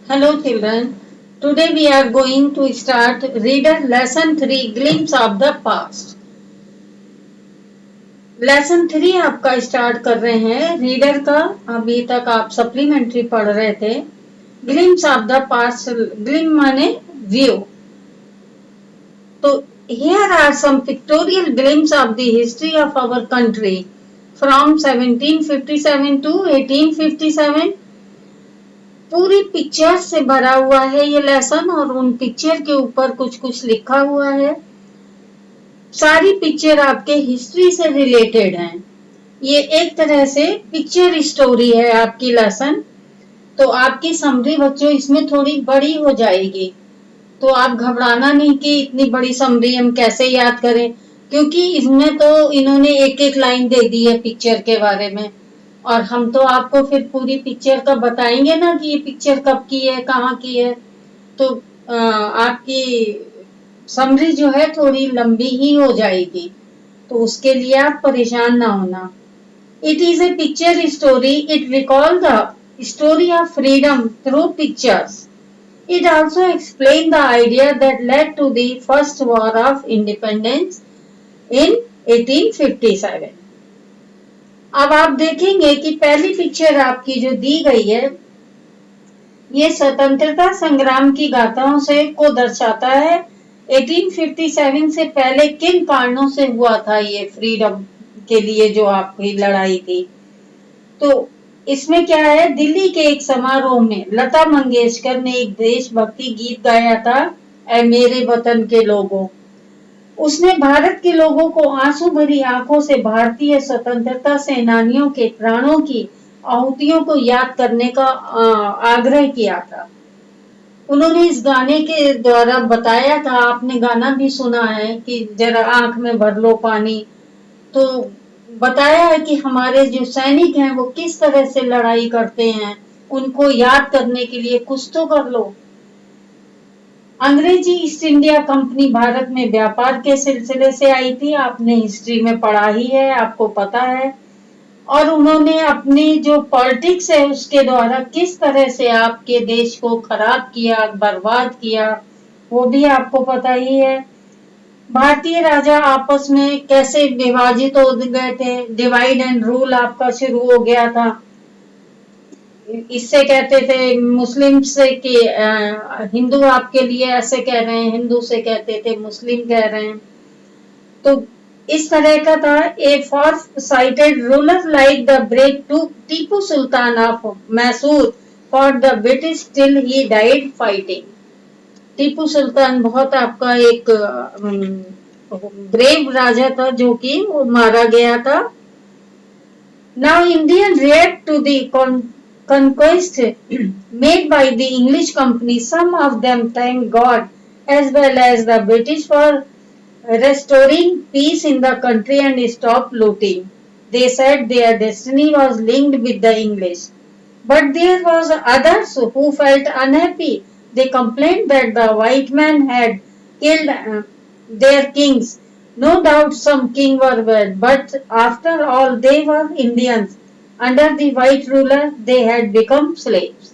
Hello children, today we are going to start Reader Lesson 3 Glimpse of the Past. Lesson 3 आपका start कर रहे हैं reader का। अभी तक आप सप्लीमेंट्री पढ़ रहे थे। Glimpse of the past, gleam माने व्यू। तो here are some pictorial glimpse of the history of our country from 1757 to 1857। पूरी पिक्चर से भरा हुआ है ये लेसन और उन पिक्चर के ऊपर कुछ कुछ लिखा हुआ है। सारी पिक्चर आपके हिस्ट्री से रिलेटेड हैं। ये एक तरह से पिक्चर स्टोरी है आपकी लेसन। तो आपकी समरी बच्चों इसमें थोड़ी बड़ी हो जाएगी, तो आप घबराना नहीं कि इतनी बड़ी समरी हम कैसे याद करें, क्योंकि इसमें तो इन्होंने एक एक लाइन दे दी है पिक्चर के बारे में और हम तो आपको फिर पूरी पिक्चर का बताएंगे ना कि ये पिक्चर कब की है, कहाँ की है। तो आपकी समरी जो है थोड़ी लंबी ही हो जाएगी, तो उसके लिए आप परेशान ना होना। It is a picture story. It recall the story of freedom through pictures. It also explained the idea that led to the first war of independence in 1857। अब आप देखेंगे कि पहली पिक्चर आपकी जो दी गई है ये स्वतंत्रता संग्राम की गाथाओं से को दर्शाता है। 1857 से पहले किन कारणों से हुआ था ये फ्रीडम के लिए जो आपकी लड़ाई थी। तो इसमें क्या है, दिल्ली के एक समारोह में लता मंगेशकर ने एक देशभक्ति गीत गाया था, ऐ मेरे वतन के लोगों। उसने भारत के लोगों को आंसू भरी आंखों से भारतीय स्वतंत्रता सेनानियों के प्राणों की आहुतियों को याद करने का आग्रह किया था। उन्होंने इस गाने के द्वारा बताया था, आपने गाना भी सुना है कि जरा आंख में भर लो पानी। तो बताया है कि हमारे जो सैनिक हैं वो किस तरह से लड़ाई करते हैं, उनको याद करने के लिए कुछ तो कर लो। अंग्रेजी ईस्ट इंडिया कंपनी भारत में व्यापार के सिलसिले से आई थी, आपने हिस्ट्री में पढ़ा ही है, आपको पता है। और उन्होंने अपनी जो पॉलिटिक्स है उसके द्वारा किस तरह से आपके देश को खराब किया, बर्बाद किया, वो भी आपको पता ही है। भारतीय राजा आपस में कैसे विभाजित हो गए थे, डिवाइड एंड रूल आपका शुरू हो गया था। इससे कहते थे मुस्लिम से कि हिंदू आपके लिए ऐसे कह रहे हैं, हिंदू से कहते थे मुस्लिम कह रहे हैं। तो इस तरह का था। A far sighted ruler like the break to Tipu Sultan of Mysore for the British till he died fighting. Tipu Sultan बहुत आपका एक ब्रेव राजा था जो कि वो मारा गया था। Now Indian react to the conquest made by the English company. Some of them thank God as well as the British for restoring peace in the country and stop looting. They said their destiny was linked with the English. But there was others who felt unhappy. They complained that the white man had killed their kings. No doubt some king were bad, but after all they were Indians. Under the white ruler they had become slaves.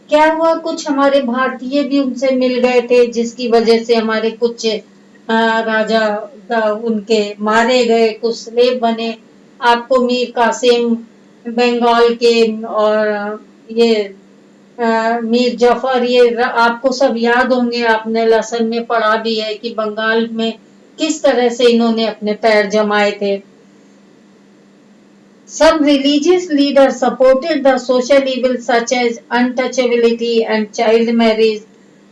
क्या हुआ, कुछ हमारे भारतीय भी उनसे मिल गए थे जिसकी वजह से हमारे कुछ राजा उनके मारे गए, कुछ स्लेव बने। आपको मीर कासिम बंगाल के और ये मीर जफर, ये आपको सब याद होंगे, आपने लेसन में पढ़ा भी है कि बंगाल में किस तरह से इन्होंने अपने पैर जमाए थे। Some religious leaders supported the social evils such as untouchability and child marriage।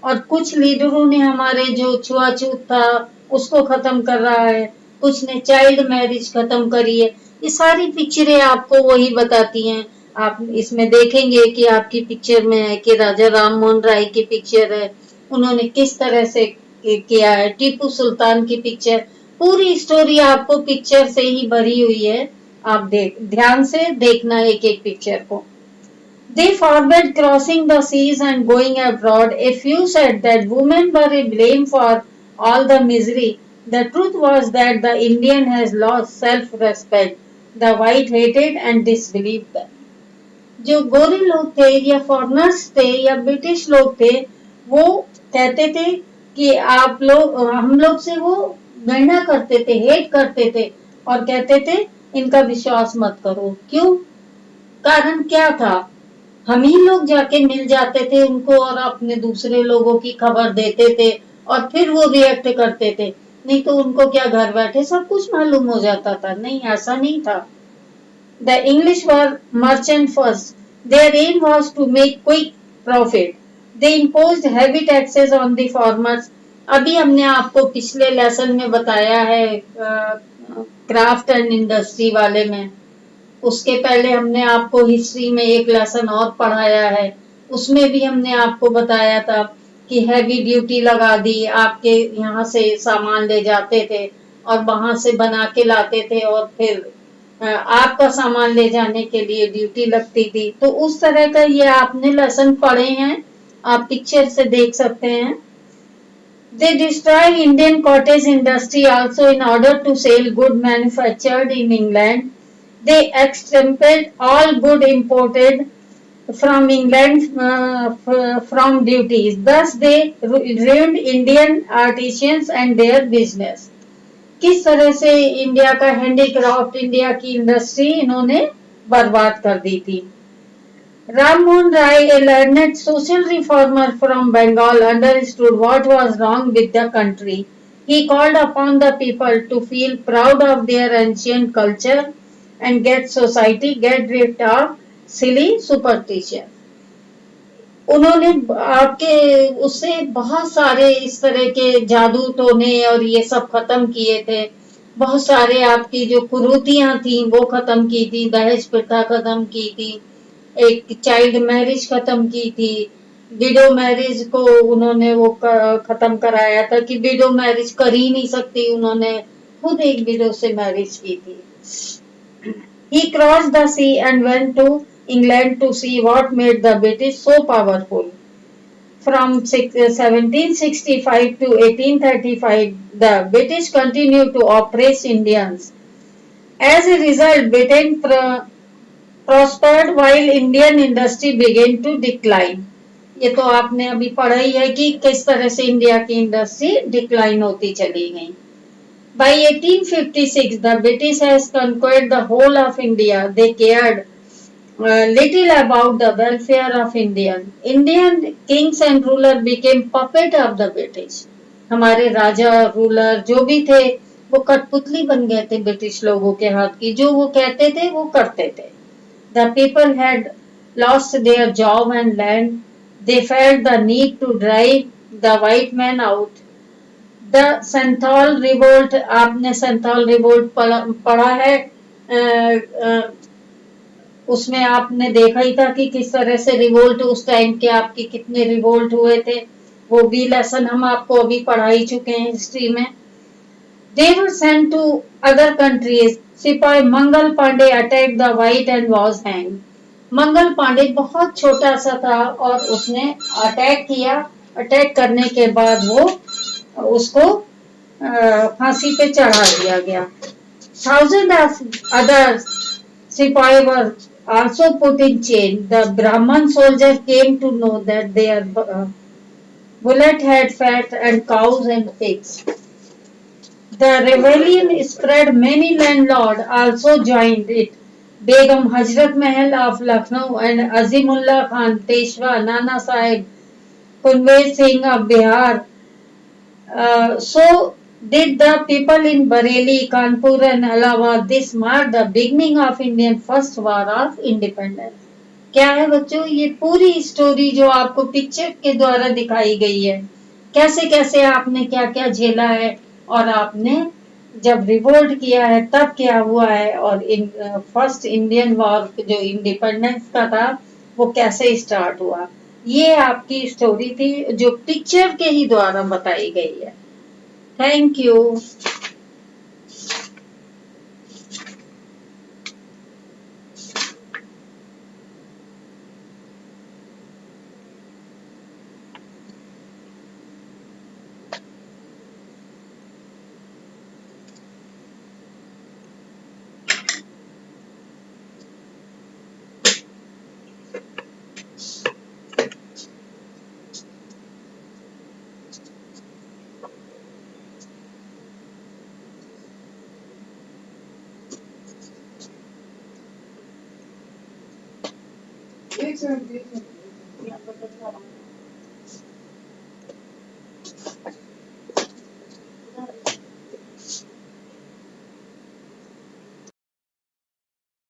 और कुछ लीडरों ने हमारे जो छुआछूत था उसको खत्म कर रहा है, कुछ ने चाइल्ड मैरिज खत्म करी है। ये सारी पिक्चरें आपको वही बताती हैं। आप इसमें देखेंगे कि आपकी पिक्चर में है कि राजा राम मोहन राय की पिक्चर है, उन्होंने किस तरह से किया है। टीपू सुल्तान की पिक्चर, पूरी स्टोरी आपको पिक्चर से ही भरी हुई है। आप ध्यान से देखना एक एक पिक्चर को। They forbade crossing the seas and going abroad. A few said that women were a blame for all the misery. The truth was that the Indian has lost self-respect. The white hated and disbelieved them. जो गोरे लोग थे या foreigners थे या British लोग थे, वो कहते थे कि आप लोग, हम लोग से वो घृणा करते थे, हेट करते थे और कहते थे इनका विश्वास मत करो। क्यों? कारण क्या था? हम ही लोग जाके मिल जाते थे उनको और अपने दूसरे लोगों की खबर देते थे और फिर वो रिएक्ट करते थे। नहीं तो उनको क्या घर बैठे सब कुछ मालूम हो जाता था? नहीं, ऐसा नहीं था। The English were merchant first. Their aim was to make quick profit. They imposed heavy taxes on the farmers. अभी हमने आपको पिछले लेसन में बताया है क्राफ्ट एंड इंडस्ट्री वाले में। उसके पहले हमने आपको हिस्ट्री में एक लेसन और पढ़ाया है, उसमें भी हमने आपको बताया था कि हैवी ड्यूटी लगा दी। आपके यहाँ से सामान ले जाते थे और वहां से बना के लाते थे और फिर आपका सामान ले जाने के लिए ड्यूटी लगती थी। तो उस तरह का ये आपने लेसन पढ़े हैं, आप पिक्चर से देख सकते हैं। They destroy Indian cottage industry also in order to sell good manufactured in England. They extirpate all good imported from England from duties. Thus they ruined Indian artisans and their business. किस तरह से India का handicraft, India की industry इन्होंने बर्बाद कर दी थी। Ram Mohan Rai, a learned social reformer from Bengal, understood what was wrong with the country. He called upon the people to feel proud of their ancient culture and get rid of silly superstition. उन्होंने आपके उससे बहुत सारे इस तरह के जादू टोने और ये सब खत्म किए थे। बहुत सारे आपकी जो कुरीतियां थी वो खत्म की थी, दहेज प्रथा खत्म की थी, एक चाइल्ड मैरिज खत्म की थी, विडो मैरिज को उन्होंने वो खत्म कराया था कि विडो मैरिज कर ही नहीं सकती। उन्होंने खुद एक विडो से मैरिज की थी। He crossed the sea and went to England to see what made the British so powerful. From 1765 to 1835, the British continued to oppress Indians. As a result, Britain prospered while Indian industry began to decline. ये तो आपने अभी पढ़ा ही है कि किस तरह से इंडिया की इंडस्ट्री डिक्लाइन होती चली गई। By 1856, the British has conquered the whole of India. They cared little about the welfare of Indian. Indian kings and rulers became puppet of the British. हमारे राजा रूलर जो भी थे वो कठपुतली बन गए थे ब्रिटिश लोगों के हाथ की, जो वो कहते थे वो करते थे। The people had lost their job and land. They felt the need to drive the white man out. The Santhal revolt, आपने संथाल रिवोल्ट पढ़ा है। उसमें आपने देखा ही था कि किस तरह से रिवोल्ट उस टाइम के आपके कितने रिवोल्ट हुए थे। वो भी लेसन हम आपको अभी पढ़ा ही चुके हैं हिस्ट्री में। They were sent to other countries. सिपाही Mangal Pandey attack the white and was hang. Mangal Pandey बहुत छोटा सा था और उसने अटैक किया। अटैक करने के बाद वो उसको फांसी पे चढ़ा दिया गया। Thousands of other सिपाही were also put in chain. The Brahman soldiers came to know that their bullet had fat and cows and pigs. The rebellion spread. Many landlords also joined it. Begum Hazrat Mahal of Lucknow and Azimullah Khan Peshwa, Nana Sahib, Kunver Singh of Bihar. So did the people in Bareilly, Kanpur and Allahabad. This marked the beginning of Indian first war of independence. क्या है बच्चों, ये पूरी story जो आपको picture के द्वारा दिखाई गई है, कैसे कैसे आपने क्या क्या झेला है और आपने जब रिवोल्ट किया है तब क्या हुआ है, और फर्स्ट इंडियन वॉर जो इंडिपेंडेंस का था वो कैसे स्टार्ट हुआ। ये आपकी स्टोरी थी जो पिक्चर के ही द्वारा बताई गई है। Thank you. एक सेकंड